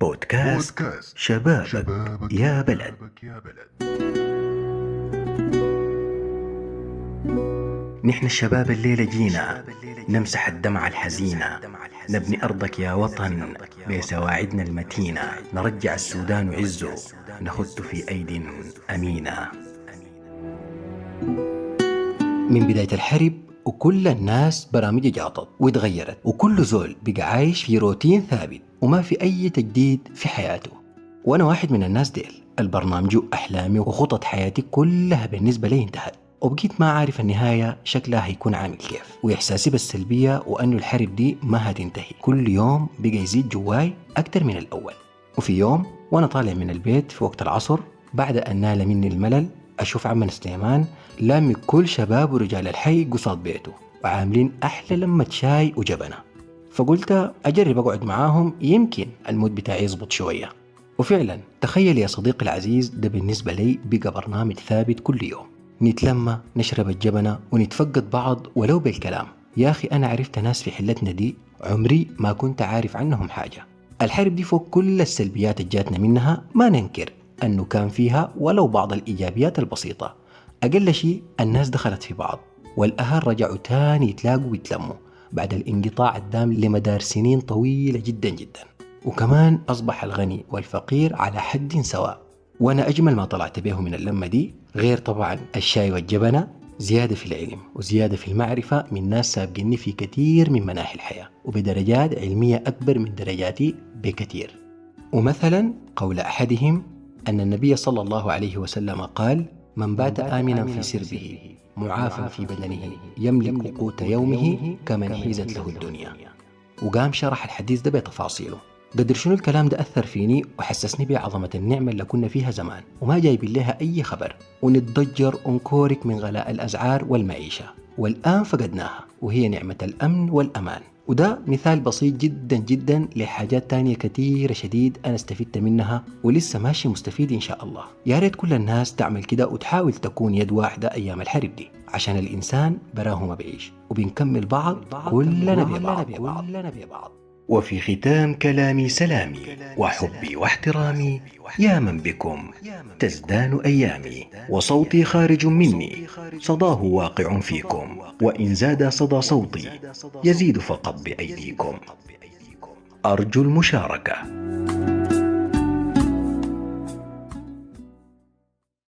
بودكاست شبابك يا بلد. نحن الشباب الليلة جينا نمسح الدمعة الحزينة، نبني أرضك يا وطن بسواعدنا المتينة، نرجع السودان عزه نخط في أيد أمينة. من بداية الحرب وكل الناس برامج جاطت واتغيرت، وكل زول بقى عايش في روتين ثابت وما في أي تجديد في حياته. وأنا واحد من الناس ديل. البرنامج أحلامي وخطط حياتي كلها بالنسبة لي انتهت، وبقيت ما عارف النهاية شكلها هيكون عامل كيف، وإحساسي بالسلبية وأنه الحرب دي ما هتنتهي كل يوم بقى يزيد جواي أكتر من الأول. وفي يوم وأنا طالع من البيت في وقت العصر بعد أن نال مني الملل، أشوف عمنا سليمان لامي كل شباب ورجال الحي قصاد بيته وعاملين أحلى لمة شاي وجبنة، فقلت أجرب أقعد معاهم يمكن المود بتاعي يزبط شوية. وفعلا تخيل يا صديقي العزيز، ده بالنسبة لي بقى برنامج ثابت كل يوم، نتلمى نشرب الجبنة ونتفقد بعض ولو بالكلام. يا أخي أنا عرفت ناس في حلتنا دي عمري ما كنت عارف عنهم حاجة. الحرب دي فوق كل السلبيات اللي جاتنا منها ما ننكر أنه كان فيها ولو بعض الإيجابيات البسيطة. أقل شيء الناس دخلت في بعض، والأهل رجعوا تاني يتلاقوا ويتلموا بعد الانقطاع الدام لمدار سنين طويلة جدا جدا. وكمان أصبح الغني والفقير على حد سواء. وأنا أجمل ما طلعت به من اللمة دي، غير طبعا الشاي والجبنة، زيادة في العلم وزيادة في المعرفة من ناس سابقني في كثير من مناحي الحياة وبدرجات علمية أكبر من درجاتي بكثير. ومثلا قول أحدهم أن النبي صلى الله عليه وسلم قال: من بات آمنا في سربه معافا في بدنه يملك قوت يومه كمن حيزت له الدنيا. وقام شرح الحديث ده بتفاصيله. قدر شنو الكلام ده أثر فيني وحسسني بعظمة النعمة اللي كنا فيها زمان وما جايب لها أي خبر، ونتضجر ونكورك من غلاء الأسعار والمعيشة، والآن فقدناها وهي نعمة الأمن والأمان. وده مثال بسيط جدا جدا لحاجات تانية كتيرة شديد أنا استفدت منها ولسه ماشي مستفيد إن شاء الله. يا ريت كل الناس تعمل كده وتحاول تكون يد واحدة أيام الحرب دي، عشان الإنسان براه ما بيعيش وبنكمل بعض كلنا ببعض. وفي ختام كلامي سلامي وحبي واحترامي يا من بكم تزدان أيامي، وصوتي خارج مني صداه واقع فيكم، وإن زاد صدى صوتي يزيد فقط بأيديكم. أرجو المشاركة.